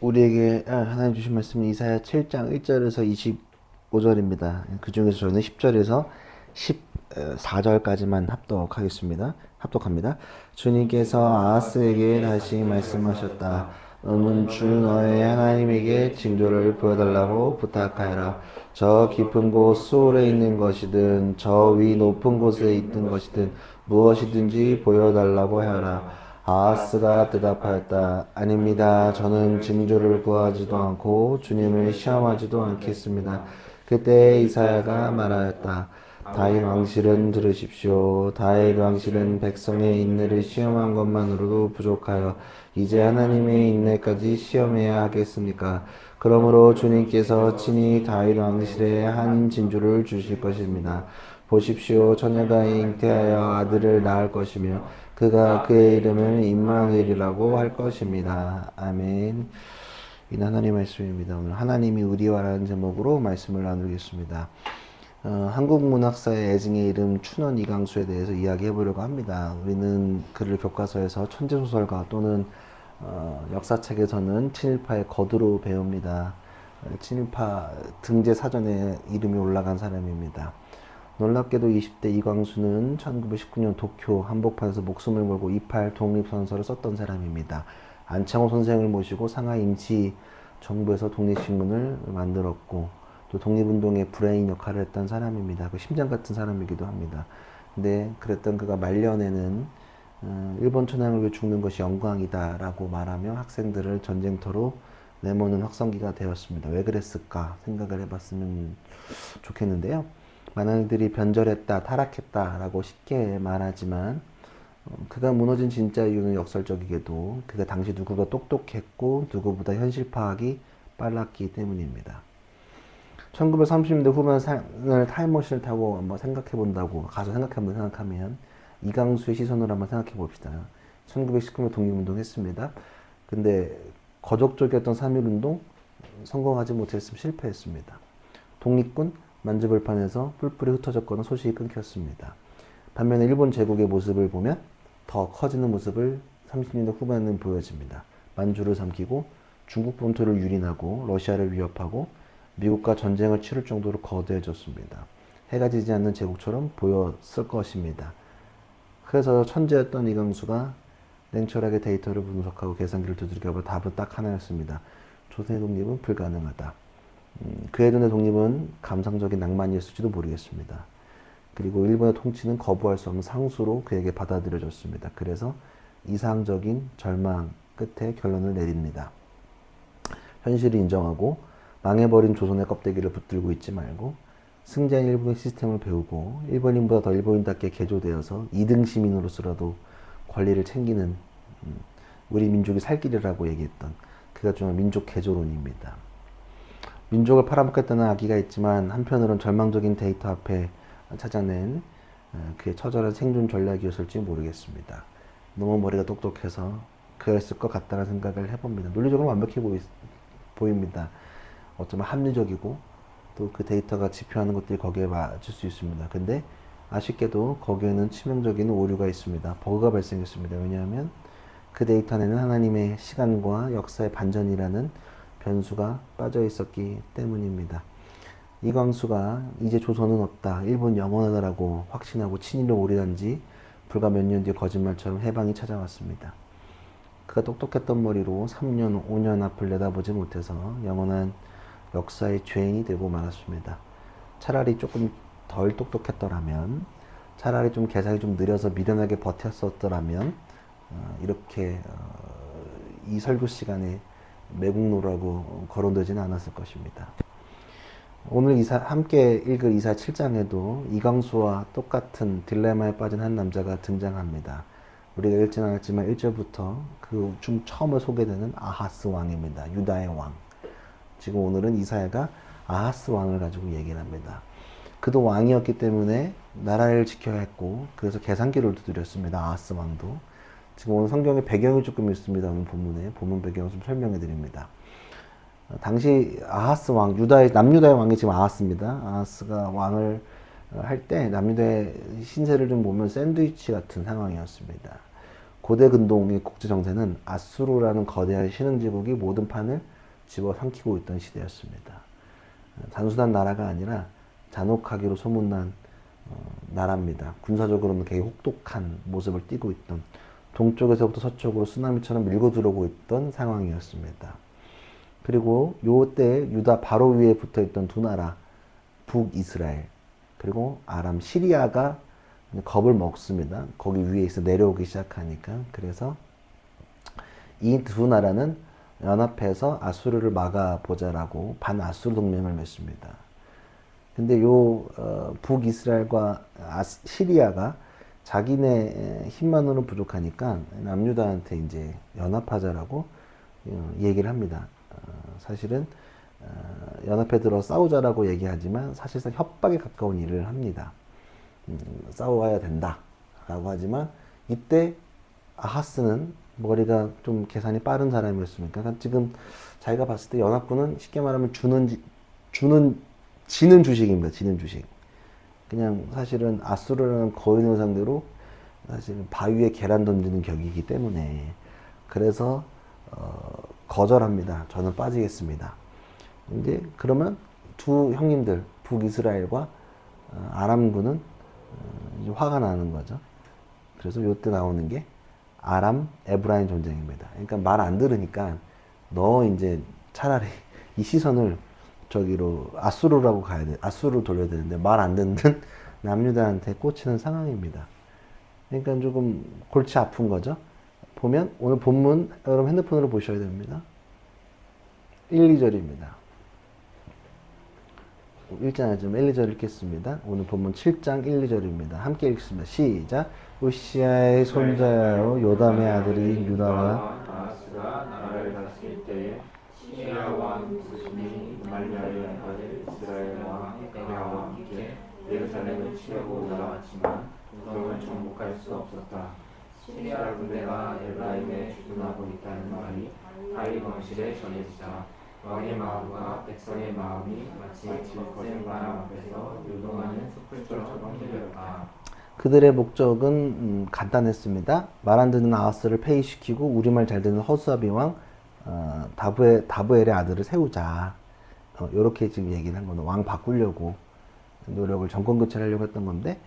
우리에게 하나님 주신 말씀은 이사야 7장 1절에서 25절입니다. 그 중에서 저는 10절에서 14절까지만 합독합니다. 주님께서 아하스에게 다시 말씀하셨다. 너는 주 너의 하나님에게 징조를 보여달라고 부탁하여라. 저 깊은 곳 수월에 있는 것이든 저 위 높은 곳에 있는 것이든 무엇이든지 보여달라고 하여라. 아하스가 대답하였다. 아닙니다. 저는 징조를 구하지도 않고 주님을 시험하지도 않겠습니다. 그때 이사야가 말하였다. 다윗 왕실은 들으십시오. 다윗 왕실은 백성의 인내를 시험한 것만으로도 부족하여 이제 하나님의 인내까지 시험해야 하겠습니까? 그러므로 주님께서 친히 다윗 왕실에 한 징조를 주실 것입니다. 보십시오. 처녀가 잉태하여 아들을 낳을 것이며 그가 그의 이름을 임마누엘이라고 할 것입니다. 아멘. 이 하나님의 말씀입니다. 오늘 하나님이 우리와라는 제목으로 말씀을 나누겠습니다. 한국 문학사의 애증의 이름 춘원 이강수에 대해서 이야기해 보려고 합니다. 우리는 그를 교과서에서 천재소설가 또는 역사책에서는 친일파의 거두로 배웁니다. 친일파 등재 사전에 이름이 올라간 사람입니다. 놀랍게도 20대 이광수는 1919년 도쿄 한복판에서 목숨을 걸고 28 독립선서를 썼던 사람입니다. 안창호 선생을 모시고 상하이 임시정부에서 독립신문을 만들었고 또 독립운동의 브레인 역할을 했던 사람입니다. 그 심장 같은 사람이기도 합니다. 근데 그랬던 그가 말년에는 일본 천황을 위해 죽는 것이 영광이다 라고 말하며 학생들을 전쟁터로 내모는 확성기가 되었습니다. 왜 그랬을까 생각을 해봤으면 좋겠는데요. 많은 이들이 변절했다, 타락했다 라고 쉽게 말하지만 그가 무너진 진짜 이유는 역설적이게도 그가 당시 누구보다 똑똑했고 누구보다 현실 파악이 빨랐기 때문입니다. 1930년대 후반을 타임머신을 타고 한번 생각해 본다고 가서 생각하면 이강수의 시선으로 한번 생각해 봅시다. 1919년 독립운동 했습니다. 근데 거적적이었던 3.1운동 성공하지 못했으면 실패했습니다. 독립군 만주벌판에서 뿔뿔이 흩어졌거나 소식이 끊겼습니다. 반면에 일본 제국의 모습을 보면 더 커지는 모습을 30년대 후반에는 보여집니다. 만주를 삼키고 중국 본토를 유린하고 러시아를 위협하고 미국과 전쟁을 치를 정도로 거대해졌습니다. 해가 지지 않는 제국처럼 보였을 것입니다. 그래서 천재였던 이강수가 냉철하게 데이터를 분석하고 계산기를 두들겨봐 답은 딱 하나였습니다. 조선의 독립은 불가능하다. 그의 눈의 독립은 감상적인 낭만이었을지도 모르겠습니다. 그리고 일본의 통치는 거부할 수 없는 상수로 그에게 받아들여졌습니다. 그래서 이상적인 절망 끝에 결론을 내립니다. 현실을 인정하고 망해버린 조선의 껍데기를 붙들고 있지 말고 승자인 일본의 시스템을 배우고 일본인보다 더 일본인답게 개조되어서 2등 시민으로서라도 권리를 챙기는 우리 민족이 살 길이라고 얘기했던 그가 정말 민족 개조론입니다. 민족을 팔아먹겠다는 악의가 있지만 한편으론 절망적인 데이터 앞에 찾아낸 그의 처절한 생존 전략이었을지 모르겠습니다. 너무 머리가 똑똑해서 그랬을 것 같다는 생각을 해봅니다. 논리적으로 완벽해 보입니다. 어쩌면 합리적이고 또 그 데이터가 지표하는 것들이 거기에 맞을 수 있습니다. 근데 아쉽게도 거기에는 치명적인 오류가 있습니다. 버그가 발생했습니다. 왜냐하면 그 데이터 안에는 하나님의 시간과 역사의 반전이라는 변수가 빠져 있었기 때문입니다. 이광수가 이제 조선은 없다, 일본 영원하다라고 확신하고 친일을 올인한 지 불과 몇 년 뒤 거짓말처럼 해방이 찾아왔습니다. 그가 똑똑했던 머리로 3년, 5년 앞을 내다보지 못해서 영원한 역사의 죄인이 되고 말았습니다. 차라리 조금 덜 똑똑했더라면, 차라리 좀 계산이 좀 느려서 미련하게 버텼었더라면 이렇게 이 설교 시간에 매국노라고 거론되지는 않았을 것입니다. 오늘 함께 읽을 이사 7장에도 이광수와 똑같은 딜레마에 빠진 한 남자가 등장합니다. 우리가 읽지는 않았지만 1절부터 그 중 처음으로 소개되는 아하스 왕입니다. 유다의 왕. 지금 오늘은 이사야가 아하스 왕을 가지고 얘기를 합니다. 그도 왕이었기 때문에 나라를 지켜야 했고 그래서 계산기를 두드렸습니다. 아하스 왕도. 지금 오늘 성경에 배경이 조금 있습니다. 오늘 본문 배경을 좀 설명해 드립니다. 당시 아하스 왕, 남유다의 왕이 지금 아하스입니다. 아하스가 왕을 할 때 남유다의 신세를 좀 보면 샌드위치 같은 상황이었습니다. 고대 근동의 국제 정세는 아수르라는 거대한 신흥제국이 모든 판을 집어삼키고 있던 시대였습니다. 단순한 나라가 아니라 잔혹하기로 소문난 나라입니다. 군사적으로는 굉장히 혹독한 모습을 띠고 있던, 동쪽에서부터 서쪽으로 쓰나미처럼 밀고 들어오고 있던 상황이었습니다. 그리고 요때 유다 바로 위에 붙어 있던 두 나라, 북이스라엘 그리고 아람 시리아가 겁을 먹습니다. 거기 위에 있어 내려오기 시작하니까. 그래서 이 두 나라는 연합해서 아수르를 막아보자라고 반아수르 동맹을 맺습니다. 근데 북이스라엘과 시리아가 자기네 힘만으로는 부족하니까 남유다한테 이제 연합하자라고 얘기를 합니다. 사실은 연합해 들어 싸우자라고 얘기하지만 사실상 협박에 가까운 일을 합니다. 싸워야 된다 라고 하지만 이때 아하스는 머리가 좀 계산이 빠른 사람이었으니까 지금 자기가 봤을 때 연합군은 쉽게 말하면 지는 주식입니다. 지는 주식. 그냥 사실은 아수르라는 거인을 상대로 사실 바위에 계란 던지는 격이기 때문에 그래서 거절합니다. 저는 빠지겠습니다. 이제 그러면 두 형님들 북이스라엘과 아람군은 이제 화가 나는 거죠. 그래서 이때 나오는 게 아람 에브라임 전쟁입니다. 그러니까 말 안 들으니까 너 이제 차라리 이 시선을 저기로 아수르라고 가야 돼. 아수르로 돌려야 되는데 말 안 듣는 남유다한테 꽂히는 상황입니다. 그러니까 조금 골치 아픈 거죠. 보면 오늘 본문 여러분 핸드폰으로 보셔야 됩니다. 1, 2절입니다. 1장 1, 2절 읽겠습니다. 오늘 본문 7장 1, 2절입니다. 함께 읽습니다. 시작. 우시아의 손자요 요담의 아들이 유다와 아하스가 나라를 다스릴 때에 시리아 왕 부심이 말미암은 아들 이스라엘 왕 에가와 함께 예루살렘을 치려고 올라왔지만 우성을 정복할 수 없었다. 시리아 군대가 에브라임에 주둔하고 있다는 말이 다윗 왕실에 전해지자 왕의 마음과 백성의 마음이 마치 거센 바람 앞에서 요동하는 숯불처럼 흔들렸다. 그들의 목적은 간단했습니다. 말 안 듣는 아하스를 폐위시키고 우리말 잘 듣는 허수아비 왕 다브엘의 아들을 세우자. 이렇게 지금 얘기를 한 거는 왕 바꾸려고 노력을 정권 교체를 하려고 했던 건데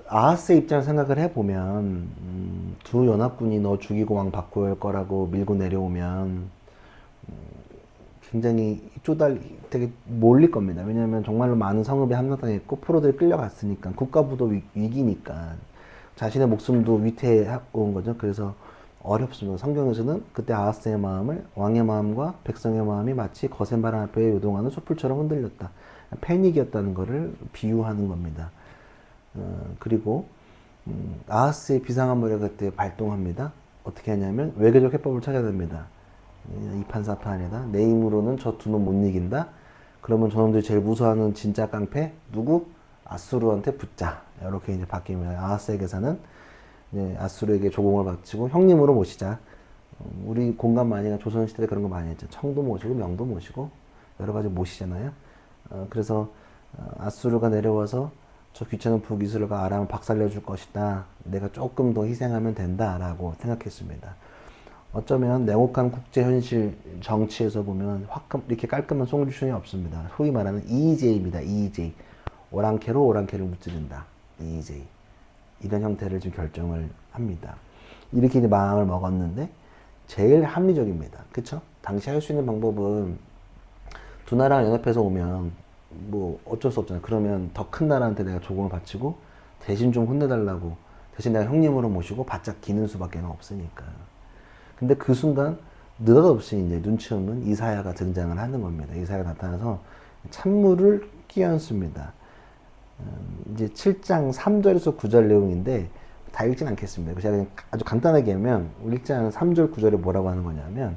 아하스의 입장을 생각을 해보면 두 연합군이 너 죽이고 왕 바꿀 거라고 밀고 내려오면 굉장히 되게 몰릴 겁니다. 왜냐하면 정말로 많은 성읍이 함락당했고 프로들이 끌려갔으니까 국가부도 위기니까 자신의 목숨도 위태해 온 거죠. 그래서 어렵습니다. 성경에서는 그때 아하스의 마음을 왕의 마음과 백성의 마음이 마치 거센 바람 앞에 요동하는 촛불처럼 흔들렸다. 패닉이었다는 것을 비유하는 겁니다. 그리고 아하스의 비상한 머리가 그때 발동합니다. 어떻게 하냐면 외교적 해법을 찾아야 됩니다. 이판사판이다. 내 힘으로는 저 두 놈 못 이긴다. 그러면 저놈들이 제일 무서워하는 진짜 깡패 누구? 아수르한테 붙자. 이렇게 이제 바뀝니다. 아하스의 계산은 아수르에게 조공을 바치고 형님으로 모시자. 우리 공감 많이 가 조선시대 때 그런 거 많이 했죠. 청도 모시고 명도 모시고 여러 가지 모시잖아요. 그래서 아수르가 내려와서 저 귀찮은 북이스라엘과 아람을 박살내 줄 것이다. 내가 조금 더 희생하면 된다라고 생각했습니다. 어쩌면 냉혹한 국제 현실 정치에서 보면 이렇게 깔끔한 솔루션이 없습니다. 소위 말하는 EJ입니다. EJ. 오랑캐로 오랑캐를 무찌른다. EJ. 이런 형태를 지금 결정을 합니다. 이렇게 이제 마음을 먹었는데 제일 합리적입니다. 그쵸? 당시 할 수 있는 방법은 두 나라가 연합해서 오면 뭐 어쩔 수 없잖아요. 그러면 더 큰 나라한테 내가 조공을 바치고 대신 좀 혼내달라고 대신 내가 형님으로 모시고 바짝 기는 수밖에 없으니까. 근데 그 순간 느닷없이 이제 눈치 없는 이사야가 등장을 하는 겁니다. 이사야가 나타나서 찬물을 끼얹습니다. 이제 7장 3절에서 9절 내용인데 다 읽진 않겠습니다. 제가 그냥 아주 간단하게 하면 1장 3절 9절에 뭐라고 하는 거냐면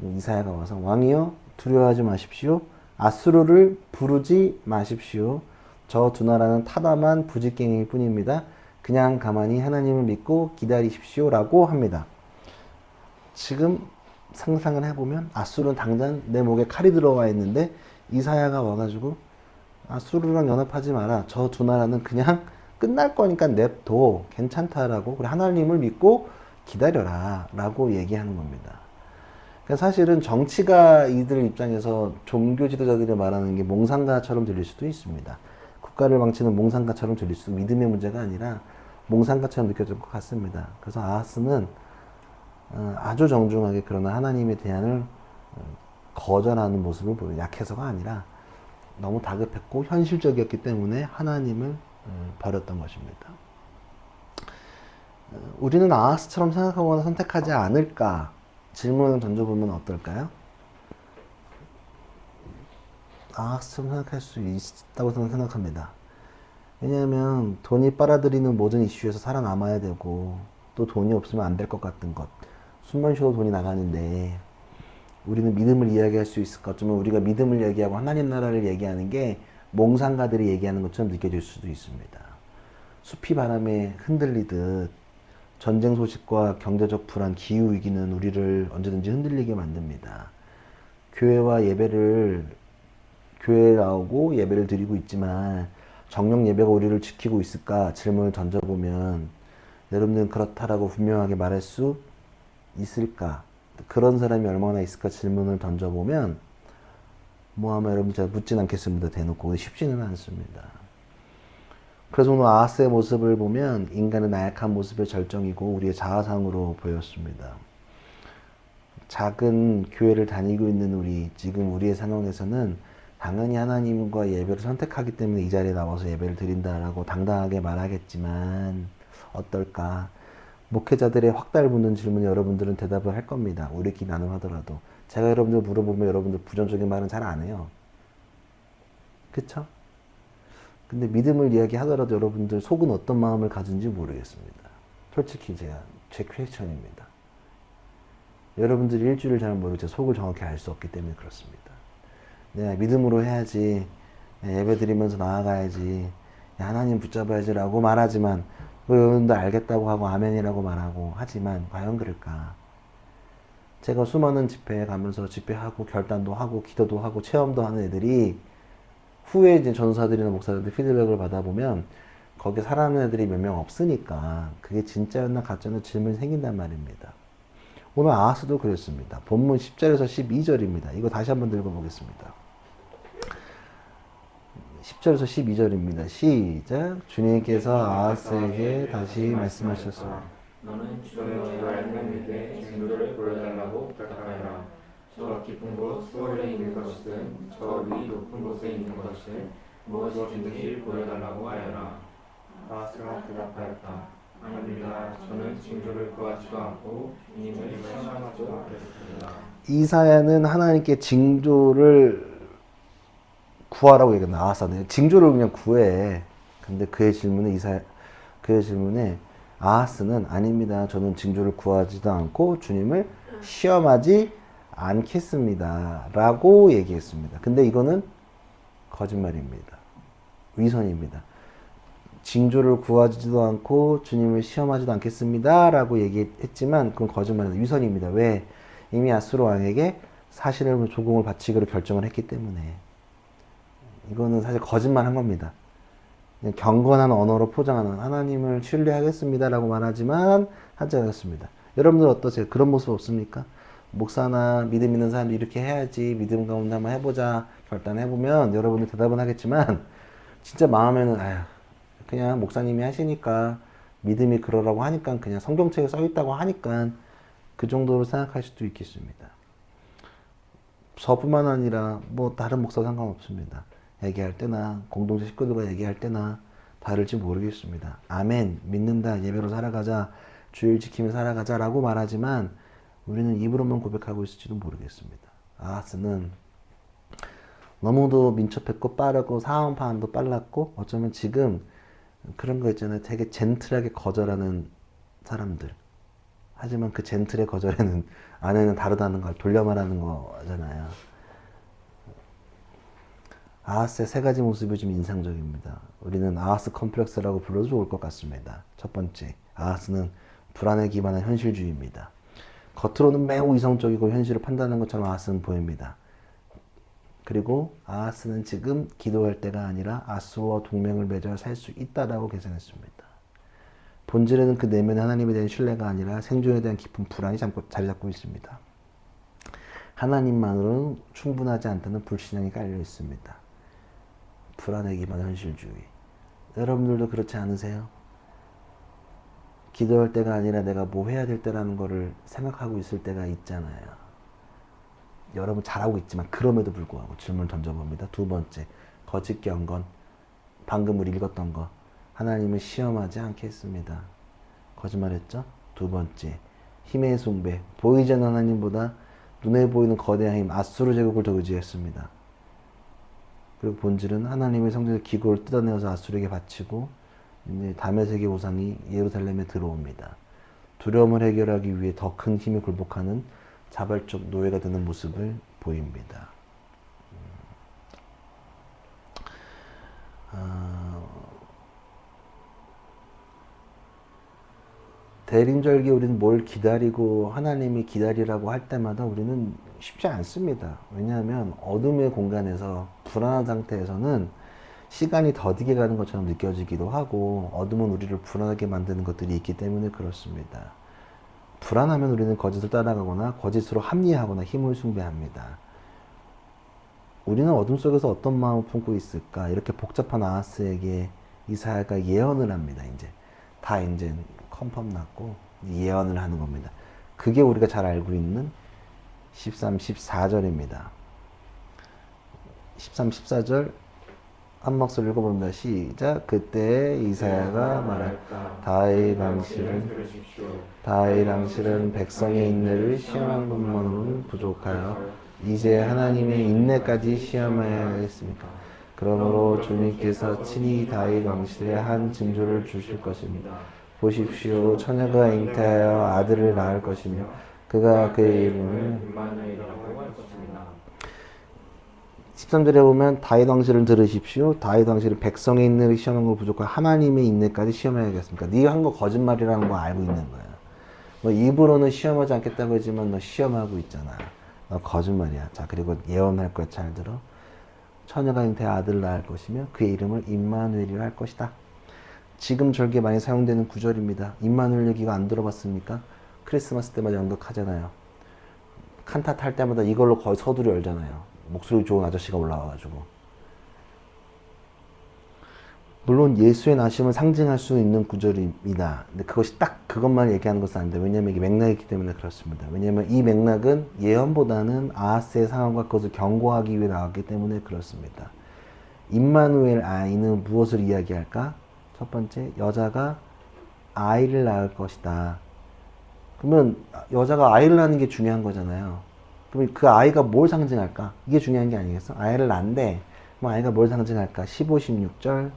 이사야가 와서 왕이여 두려워하지 마십시오. 아수르를 부르지 마십시오. 저 두 나라는 타담한 부직갱일 뿐입니다. 그냥 가만히 하나님을 믿고 기다리십시오 라고 합니다. 지금 상상을 해보면 아수르는 당장 내 목에 칼이 들어와 있는데 이사야가 와가지고 아수르랑 연합하지 마라. 저 두 나라는 그냥 끝날 거니까 냅둬. 괜찮다라고. 그래, 하나님을 믿고 기다려라. 라고 얘기하는 겁니다. 그러니까 사실은 정치가 이들 입장에서 종교 지도자들이 말하는 게 몽상가처럼 들릴 수도 있습니다. 국가를 망치는 몽상가처럼 들릴 수도, 믿음의 문제가 아니라 몽상가처럼 느껴질 것 같습니다. 그래서 아하스는 아주 정중하게 그러나 하나님의 대안을 거절하는 모습을 보여요. 약해서가 아니라 너무 다급했고 현실적이었기 때문에 하나님을 버렸던 것입니다. 우리는 아하스처럼 생각하거나 선택하지 않을까? 질문을 던져보면 어떨까요? 아하스처럼 생각할 수 있다고 저는 생각합니다. 왜냐하면 돈이 빨아들이는 모든 이슈에서 살아남아야 되고 또 돈이 없으면 안 될 것 같은 것, 숨만 쉬어도 돈이 나가는데 우리는 믿음을 이야기할 수 있을까? 어쩌면 우리가 믿음을 얘기하고 하나님 나라를 얘기하는 게 몽상가들이 얘기하는 것처럼 느껴질 수도 있습니다. 숲이 바람에 흔들리듯 전쟁 소식과 경제적 불안, 기후위기는 우리를 언제든지 흔들리게 만듭니다. 교회에 나오고 예배를 드리고 있지만 정령 예배가 우리를 지키고 있을까 질문을 던져보면 여러분들은 그렇다라고 분명하게 말할 수 있을까? 그런 사람이 얼마나 있을까 질문을 던져보면 뭐 아마 여러분 제가 묻진 않겠습니다. 대놓고 쉽지는 않습니다. 그래서 오늘 아하스의 모습을 보면 인간의 나약한 모습의 절정이고 우리의 자아상으로 보였습니다. 작은 교회를 다니고 있는 우리, 지금 우리의 상황에서는 당연히 하나님과 예배를 선택하기 때문에 이 자리에 나와서 예배를 드린다라고 당당하게 말하겠지만 어떨까? 목회자들의 확달붙는 질문에 여러분들은 대답을 할 겁니다. 우리끼리 나눔하더라도. 제가 여러분들 물어보면 여러분들 부정적인 말은 잘 안 해요. 그쵸? 근데 믿음을 이야기하더라도 여러분들 속은 어떤 마음을 가진지 모르겠습니다. 솔직히 제 퀘스천입니다. 여러분들이 일주일을 잘 모르고 제 속을 정확히 알 수 없기 때문에 그렇습니다. 내가 믿음으로 해야지, 예배 드리면서 나아가야지, 하나님 붙잡아야지 라고 말하지만 여러분들 알겠다고 하고 아멘이라고 말하고 하지만 과연 그럴까? 제가 수많은 집회에 가면서 집회하고 결단도 하고 기도도 하고 체험도 하는 애들이 후에 이제 전사들이나 목사들한테 피드백을 받아보면 거기 살아가는 애들이 몇 명 없으니까 그게 진짜였나 가짜였나 질문이 생긴단 말입니다. 오늘 아하스도 그랬습니다. 본문 10절에서 12절입니다. 이거 다시 한번 읽어보겠습니다. 10절에서 12절입니다. 시작. 주님께서 아하스에게 다시 말씀하셨습니다. 너는 주의 하나님에게 징조를 보여달라고 부탁하여라. 저 깊은 곳 수월에 있는 것이든 저 위 높은 곳에 있는 것이든 무엇이든지 보여달라고 하여라. 아하스가 대답하였다. 아닙니다. 저는 징조를 구하지도 않고 주님을 시험하지도 않겠습니다. 이사야는 하나님께 징조를 구하라고 얘기했나? 아하스는 징조를 그냥 구해. 근데 그의 질문에 아하스는 아닙니다. 저는 징조를 구하지도 않고 주님을 시험하지 않겠습니다. 라고 얘기했습니다. 근데 이거는 거짓말입니다. 위선입니다. 징조를 구하지도 않고 주님을 시험하지도 않겠습니다. 라고 얘기했지만 그건 거짓말입니다. 위선입니다. 왜? 이미 아수르 왕에게 사실을 조공을 바치기로 결정을 했기 때문에. 이거는 사실 거짓말 한 겁니다. 그냥 경건한 언어로 포장하는 하나님을 신뢰하겠습니다 라고 말하지만 하지 않았습니다. 여러분들 어떠세요? 그런 모습 없습니까? 목사나 믿음 있는 사람들이 이렇게 해야지 믿음 가운데 한번 해보자 결단해보면 여러분들 대답은 하겠지만 진짜 마음에는 그냥 목사님이 하시니까 믿음이 그러라고 하니까 그냥 성경책에 써있다고 하니까 그 정도로 생각할 수도 있겠습니다. 저뿐만 아니라 뭐 다른 목사 상관없습니다. 얘기할 때나 공동체 식구들과 얘기할 때나 다를지 모르겠습니다. 아멘, 믿는다, 예배로 살아가자, 주일 지키며 살아가자 라고 말하지만 우리는 입으로만 고백하고 있을지도 모르겠습니다. 아하스는 너무도 민첩했고 빠르고 상황 파악도 빨랐고 어쩌면 지금 그런 거 있잖아요. 되게 젠틀하게 거절하는 사람들. 하지만 그 젠틀의 거절에는 안에는 다르다는 걸 돌려 말하는 거잖아요. 아하스의 세 가지 모습이 좀 인상적입니다. 우리는 아하스 컴플렉스라고 불러도 좋을 것 같습니다. 첫 번째, 아하스는 불안에 기반한 현실주의입니다. 겉으로는 매우 이성적이고 현실을 판단하는 것처럼 아하스는 보입니다. 그리고 아하스는 지금 기도할 때가 아니라 아수르와 동맹을 맺어 살 수 있다라고 계산했습니다. 본질에는 그 내면의 하나님에 대한 신뢰가 아니라 생존에 대한 깊은 불안이 자리 잡고 있습니다. 하나님만으로는 충분하지 않다는 불신앙이 깔려 있습니다. 불안에 기반한 현실주의. 여러분들도 그렇지 않으세요? 기도할 때가 아니라 내가 뭐 해야 될 때라는 거를 생각하고 있을 때가 있잖아요. 여러분 잘하고 있지만 그럼에도 불구하고 질문을 던져봅니다. 두 번째, 거짓 경건. 방금 우리 읽었던 거. 하나님을 시험하지 않겠습니다. 거짓말했죠? 두 번째, 힘의 숭배. 보이지 않는 하나님보다 눈에 보이는 거대한 힘, 아수르 제국을 더 의지했습니다. 그리고 본질은 하나님의 성전에서 기구를 뜯어내어서 아수르에게 바치고 이제 다메섹의 우상이 예루살렘에 들어옵니다. 두려움을 해결하기 위해 더 큰 힘에 굴복하는 자발적 노예가 되는 모습을 보입니다. 대림절기 우리는 뭘 기다리고 하나님이 기다리라고 할 때마다 우리는 쉽지 않습니다. 왜냐하면 어둠의 공간에서 불안한 상태에서는 시간이 더디게 가는 것처럼 느껴지기도 하고 어둠은 우리를 불안하게 만드는 것들이 있기 때문에 그렇습니다. 불안하면 우리는 거짓을 따라가거나 거짓으로 합리화하거나 힘을 숭배합니다. 우리는 어둠 속에서 어떤 마음을 품고 있을까? 이렇게 복잡한 아하스에게 이사야가 예언을 합니다. 이제 컨펌 났고 예언을 하는 겁니다. 그게 우리가 잘 알고 있는 13, 14절입니다. 13, 14절 한 목소리 읽어봅니다. 시작. 그때 이사야가 말할 다윗 왕실은 백성의 인내를 시험한 것만으로는 부족하여 이제 하나님의 인내까지 시험해야 하겠습니까? 그러므로 주님께서 친히 다윗 왕실에 한 징조를 주실 것입니다. 보십시오. 처녀가 잉태하여 아들을 낳을 것이며 그가 그의 이름을 임마누엘이라고 할 것입니다. 13절에 보면 다윗 왕실을 들으십시오. 다윗 왕실은 백성의 인내를 시험한 걸 부족하여 하나님의 인내까지 시험해야겠습니까? 네가 한 거 거짓말이라는 거 알고 있는 거야. 너 입으로는 시험하지 않겠다고 하지만 너 시험하고 있잖아. 너 거짓말이야. 자, 그리고 예언할 거야. 잘 들어. 처녀가 잉태하여 아들을 낳을 것이며 그의 이름을 임마누엘이라 할 것이다. 지금 절기에 많이 사용되는 구절입니다. 임마누엘 얘기가 안 들어봤습니까? 크리스마스 때마다 연극하잖아요. 칸타타 할 때마다 이걸로 거의 서두리 열잖아요. 목소리 좋은 아저씨가 올라와가지고. 물론 예수의 나심을 상징할 수 있는 구절입니다. 근데 그것이 딱 그것만 얘기하는 것은 안 돼요. 왜냐하면 이게 맥락이 있기 때문에 그렇습니다. 왜냐하면 이 맥락은 예언보다는 아하스의 상황과 그것을 경고하기 위해 나왔기 때문에 그렇습니다. 임마누엘 아이는 무엇을 이야기할까? 첫 번째, 여자가 아이를 낳을 것이다. 그러면 여자가 아이를 낳는 게 중요한 거잖아요. 그럼 그 아이가 뭘 상징할까? 이게 중요한 게 아니겠어? 아이를 낳는데 그럼 아이가 뭘 상징할까? 15, 16절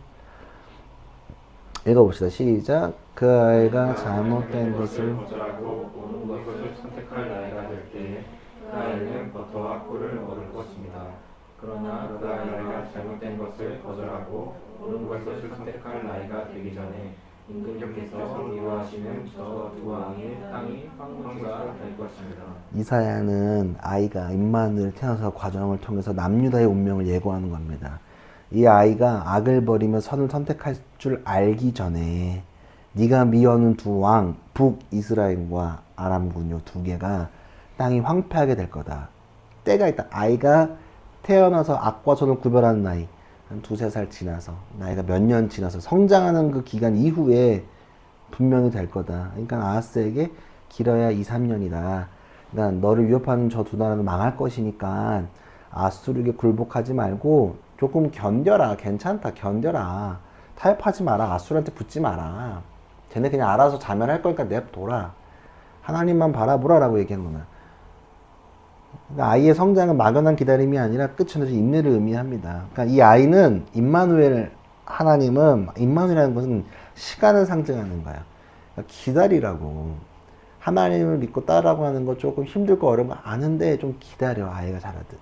읽어봅시다. 시작. 그 아이가 잘못된 것을 거절하고 옳은 것을 선택할 나이가 될 때에 그 아이는 버터와 꿀을 얻을 것입니다. 그러나 그 아이가 잘못된 것을 거절하고 옳은 것을 선택할 나이가 되기 전에 임금님께서 미워하시는 저 두 왕의 땅이 황무지가 될 것입니다. 이사야는 아이가 임마누엘 태어나서 과정을 통해서 남유다의 운명을 예고하는 겁니다. 이 아이가 악을 버리며 선을 선택할 줄 알기 전에 네가 미워하는 두 왕, 북이스라엘과 아람군 요 두 개가 땅이 황폐하게 될 거다. 때가 있다. 아이가 태어나서 악과 선을 구별하는 나이 한 2-3살 지나서 나이가 몇 년 지나서 성장하는 그 기간 이후에 분명히 될 거다. 그러니까 아하스에게 길어야 2-3년이다. 그러니까 너를 위협하는 저 두 나라는 망할 것이니까 아수르에게 굴복하지 말고 조금 견뎌라. 괜찮다. 견뎌라. 타협하지 마라. 아수르한테 붙지 마라. 쟤네 그냥 알아서 자멸할 거니까 냅둬라. 하나님만 바라보라라고 얘기한 거나. 그러니까 아이의 성장은 막연한 기다림이 아니라 끝은 인내를 의미합니다. 그러니까 이 아이는 임마누엘 하나님은 임마누엘이라는 것은 시간을 상징하는 거야. 그러니까 기다리라고. 하나님을 믿고 따라고 하는 거 조금 힘들고 어려운 거 아는데 좀 기다려. 아이가 자라듯.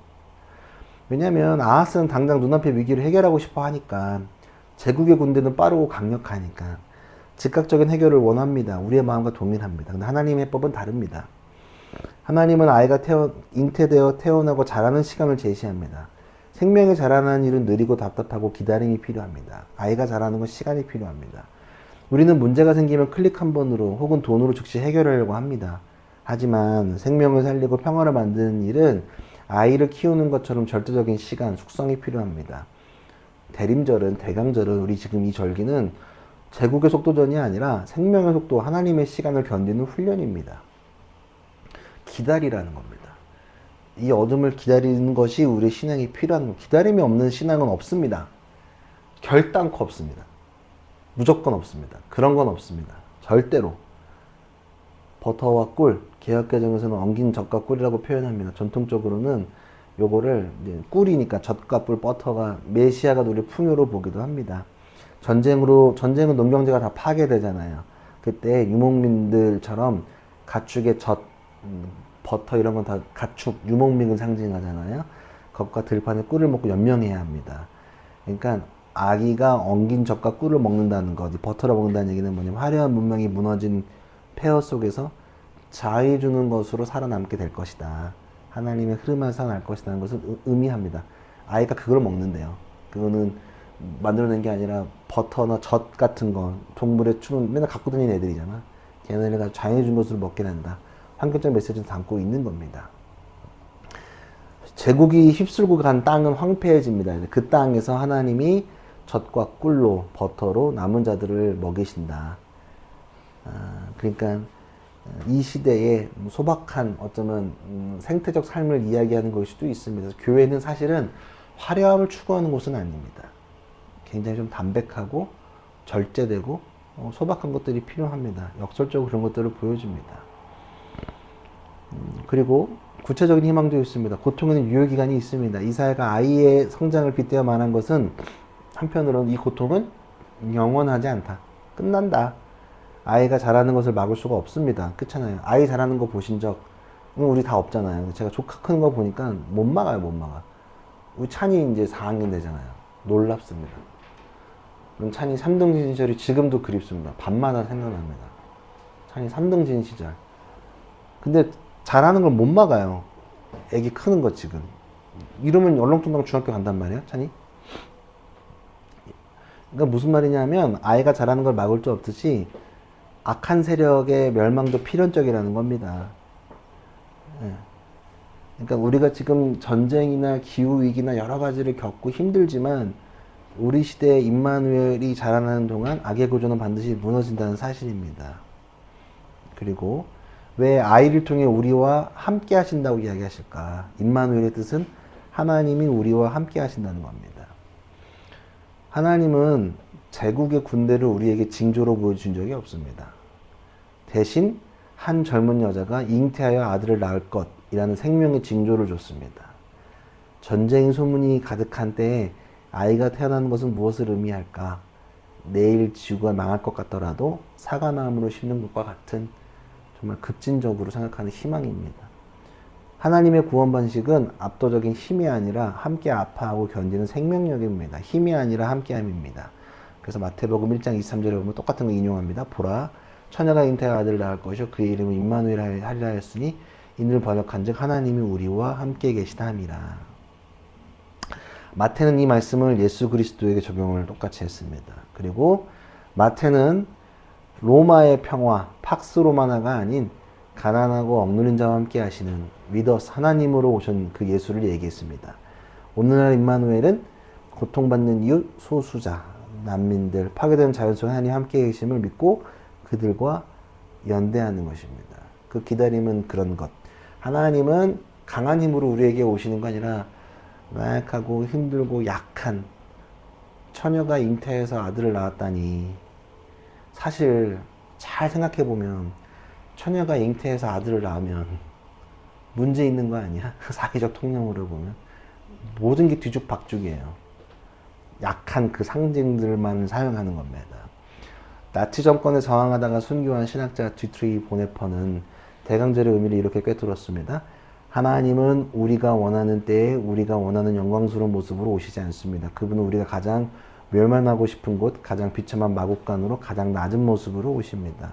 왜냐면 아하스는 당장 눈앞의 위기를 해결하고 싶어 하니까 제국의 군대는 빠르고 강력하니까 즉각적인 해결을 원합니다. 우리의 마음과 동일합니다. 근데 하나님의 법은 다릅니다. 하나님은 아이가 잉태되어 태어나고 자라는 시간을 제시합니다. 생명이 자라나는 일은 느리고 답답하고 기다림이 필요합니다. 아이가 자라는 건 시간이 필요합니다. 우리는 문제가 생기면 클릭 한 번으로 혹은 돈으로 즉시 해결하려고 합니다. 하지만 생명을 살리고 평화를 만드는 일은 아이를 키우는 것처럼 절대적인 시간, 숙성이 필요합니다. 대림절은, 대강절은, 우리 지금 이 절기는 제국의 속도전이 아니라 생명의 속도, 하나님의 시간을 견디는 훈련입니다. 기다리라는 겁니다. 이 어둠을 기다리는 것이 우리 신앙이 필요한 겁니다. 기다림이 없는 신앙은 없습니다. 결단코 없습니다. 무조건 없습니다. 그런 건 없습니다. 절대로. 버터와 꿀, 개혁개정에서는 엉긴 젖과 꿀이라고 표현합니다. 전통적으로는 요거를 이제 꿀이니까 젖과 꿀, 버터가 메시아가 우리 풍요로 보기도 합니다. 전쟁은 농경제가 다 파괴되잖아요. 그때 유목민들처럼 가축의 젖, 버터 이런 건 다 가축, 유목민을 상징하잖아요. 겉과 들판에 꿀을 먹고 연명해야 합니다. 그러니까 아기가 엉긴 젖과 꿀을 먹는다는 것, 버터를 먹는다는 얘기는 뭐냐면 화려한 문명이 무너진 폐허 속에서 자유 주는 것으로 살아남게 될 것이다. 하나님의 흐름을 살아날 것이라는 것을 의미합니다. 아이가 그걸 먹는데요. 그거는 만들어낸 게 아니라 버터나 젖 같은 거, 동물의 추는 맨날 갖고 다니는 애들이잖아. 걔네가 자유 준 것으로 먹게 된다. 환경적 메시지를 담고 있는 겁니다. 제국이 휩쓸고 간 땅은 황폐해집니다. 그 땅에서 하나님이 젖과 꿀로, 버터로 남은 자들을 먹이신다. 그러니까 이 시대에 소박한 어쩌면 생태적 삶을 이야기하는 것일 수도 있습니다. 교회는 사실은 화려함을 추구하는 곳은 아닙니다. 굉장히 좀 담백하고 절제되고 소박한 것들이 필요합니다. 역설적으로 그런 것들을 보여줍니다. 그리고 구체적인 희망도 있습니다. 고통에는 유효기간이 있습니다. 이사야가 아이의 성장을 빗대어 말한 것은 한편으로는 이 고통은 영원하지 않다. 끝난다. 아이가 자라는 것을 막을 수가 없습니다. 그렇잖아요. 아이 자라는 거 보신 적 우리 다 없잖아요. 제가 조카 크는 거 보니까 못 막아요. 못 막아. 우리 찬이 이제 4학년 되잖아요. 놀랍습니다. 그럼 찬이 3등신 시절이 지금도 그립습니다. 밤마다 생각납니다. 찬이 3등신 시절. 근데 잘하는 걸 못 막아요. 애기 크는 거 지금. 이러면 얼렁뚱땅 중학교 간단 말이야, 찬이? 그러니까 무슨 말이냐면 아이가 잘하는 걸 막을 수 없듯이 악한 세력의 멸망도 필연적이라는 겁니다. 예. 그러니까 우리가 지금 전쟁이나 기후위기나 여러 가지를 겪고 힘들지만 우리 시대에 임마누엘이 자라나는 동안 악의 구조는 반드시 무너진다는 사실입니다. 그리고 왜 아이를 통해 우리와 함께 하신다고 이야기하실까? 임마누엘의 뜻은 하나님이 우리와 함께 하신다는 겁니다. 하나님은 제국의 군대를 우리에게 징조로 보여준 적이 없습니다. 대신 한 젊은 여자가 잉태하여 아들을 낳을 것이라는 생명의 징조를 줬습니다. 전쟁의 소문이 가득한 때에 아이가 태어나는 것은 무엇을 의미할까? 내일 지구가 망할 것 같더라도 사과나무로 심는 것과 같은 정말 급진적으로 생각하는 희망입니다. 하나님의 구원 방식은 압도적인 힘이 아니라 함께 아파하고 견디는 생명력입니다. 힘이 아니라 함께함입니다. 그래서 마태복음 1장 23절에 보면 똑같은 거 인용합니다. 보라, 처녀가 잉태하여 아들을 낳을 것이요 그의 이름을 임마누엘 하리라 하였으니 이를 번역한즉 하나님이 우리와 함께 계시다 함이라. 마태는 이 말씀을 예수 그리스도에게 적용을 똑같이 했습니다. 그리고 마태는 로마의 평화, 팍스 로마나가 아닌 가난하고 억누린 자와 함께 하시는 위더스 하나님으로 오신 그 예수를 얘기했습니다. 오늘날 임마누엘은 고통받는 이웃, 소수자, 난민들, 파괴된 자연 속에 하나님 함께 계심을 믿고 그들과 연대하는 것입니다. 그 기다림은 그런 것. 하나님은 강한 힘으로 우리에게 오시는 거 아니라 나약하고 힘들고 약한 처녀가 잉태해서 아들을 낳았다니. 사실 잘 생각해보면 처녀가 잉태해서 아들을 낳으면 문제 있는 거 아니야? 사회적 통념으로 보면 모든 게 뒤죽박죽이에요. 약한 그 상징들만 사용하는 겁니다. 나치 정권에 저항하다가 순교한 신학자 뒤트리 보네퍼는 대강절의 의미를 이렇게 꿰뚫었습니다. 하나님은 우리가 원하는 때에 우리가 원하는 영광스러운 모습으로 오시지 않습니다. 그분은 우리가 가장 멸망하고 싶은 곳, 가장 비참한 마국간으로 가장 낮은 모습으로 오십니다.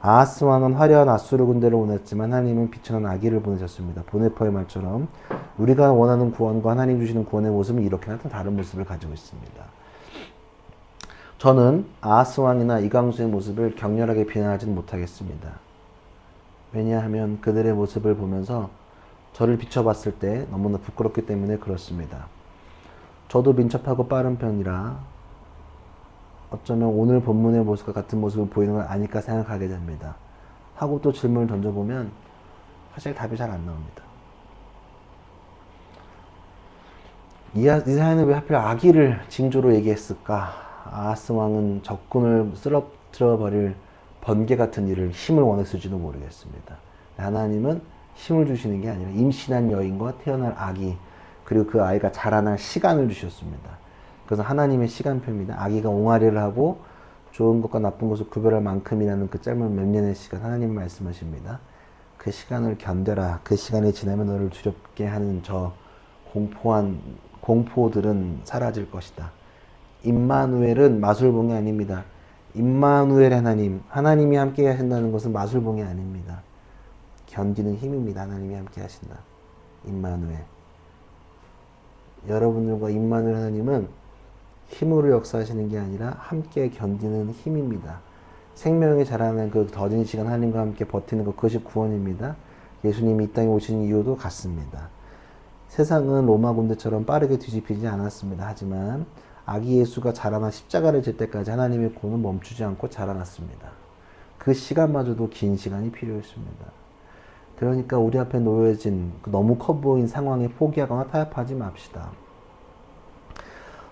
아하스 왕은 화려한 아수르 군대를 보냈지만 하나님은 비천한 아기를 보내셨습니다. 보네퍼의 말처럼 우리가 원하는 구원과 하나님 주시는 구원의 모습은 이렇게나 다른 모습을 가지고 있습니다. 저는 아하스 왕이나 이광수의 모습을 격렬하게 비난하지는 못하겠습니다. 왜냐하면 그들의 모습을 보면서 저를 비춰봤을 때 너무나 부끄럽기 때문에 그렇습니다. 저도 민첩하고 빠른 편이라 어쩌면 오늘 본문의 모습과 같은 모습을 보이는 걸 아닐까 생각하게 됩니다. 하고 또 질문을 던져보면 사실 답이 잘 안 나옵니다. 이 사연은 왜 하필 아기를 징조로 얘기했을까? 아하스 왕은 적군을 쓰러뜨려버릴 번개 같은 일을 힘을 원했을지도 모르겠습니다. 하나님은 힘을 주시는 게 아니라 임신한 여인과 태어날 아기 그리고 그 아이가 자라날 시간을 주셨습니다. 그래서 하나님의 시간표입니다. 아기가 옹알이를 하고 좋은 것과 나쁜 것을 구별할 만큼이라는 그 짧은 몇 년의 시간 하나님 말씀하십니다. 그 시간을 견뎌라. 그 시간이 지나면 너를 두렵게 하는 저 공포들은 사라질 것이다. 임마누엘은 마술봉이 아닙니다. 임마누엘 하나님이 함께 하신다는 것은 마술봉이 아닙니다. 견디는 힘입니다. 하나님이 함께 하신다. 임마누엘. 여러분들과 임마누엘 하나님은 힘으로 역사하시는 게 아니라 함께 견디는 힘입니다. 생명이 자라는 그 더딘 시간 하나님과 함께 버티는 것, 그것이 구원입니다. 예수님이 이 땅에 오신 이유도 같습니다. 세상은 로마 군대처럼 빠르게 뒤집히지 않았습니다. 하지만 아기 예수가 자라나 십자가를 질 때까지 하나님의 구원은 멈추지 않고 자라났습니다. 그 시간마저도 긴 시간이 필요했습니다. 그러니까 우리 앞에 놓여진 너무 커 보인 상황에 포기하거나 타협하지 맙시다.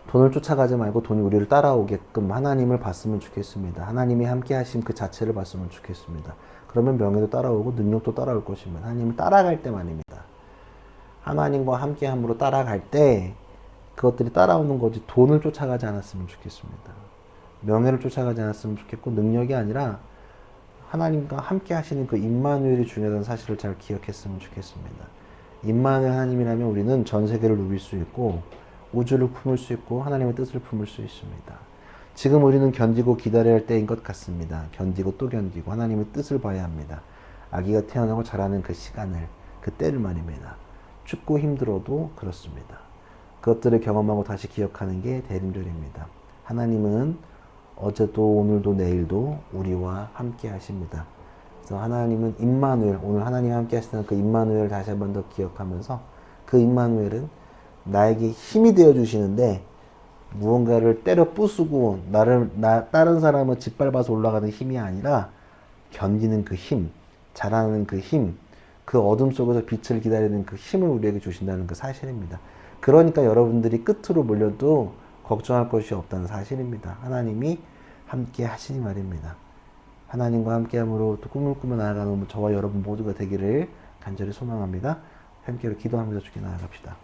돈을 쫓아가지 말고 돈이 우리를 따라오게끔 하나님을 봤으면 좋겠습니다. 하나님이 함께 하신 그 자체를 봤으면 좋겠습니다. 그러면 명예도 따라오고 능력도 따라올 것입니다. 하나님을 따라갈 때만입니다. 하나님과 함께 함으로 따라갈 때 그것들이 따라오는 거지 돈을 쫓아가지 않았으면 좋겠습니다. 명예를 쫓아가지 않았으면 좋겠고 능력이 아니라 하나님과 함께 하시는 그 임마누엘이 중요하다는 사실을 잘 기억했으면 좋겠습니다. 임마누엘 하나님이라면 우리는 전 세계를 누빌 수 있고 우주를 품을 수 있고 하나님의 뜻을 품을 수 있습니다. 지금 우리는 견디고 기다려야 할 때인 것 같습니다. 견디고 또 견디고 하나님의 뜻을 봐야 합니다. 아기가 태어나고 자라는 그 시간을, 그 때를 말입니다. 춥고 힘들어도 그렇습니다. 그것들을 경험하고 다시 기억하는 게 대림절입니다. 하나님은 어제도 오늘도 내일도 우리와 함께 하십니다. 그래서 하나님은 임마누엘, 오늘 하나님 함께 하시는 그 임마누엘을 다시 한 번 더 기억하면서 그 임마누엘은 나에게 힘이 되어 주시는데 무언가를 때려 부수고 다른 사람을 짓밟아서 올라가는 힘이 아니라 견디는 그 힘, 자라는 그 힘, 그 어둠 속에서 빛을 기다리는 그 힘을 우리에게 주신다는 그 사실입니다. 그러니까 여러분들이 끝으로 몰려도 걱정할 것이 없다는 사실입니다. 하나님이 함께 하시니 말입니다. 하나님과 함께함으로 또 꿈을 꾸며 나아가는 저와 여러분 모두가 되기를 간절히 소망합니다. 함께 기도하면서 주께 나아갑시다.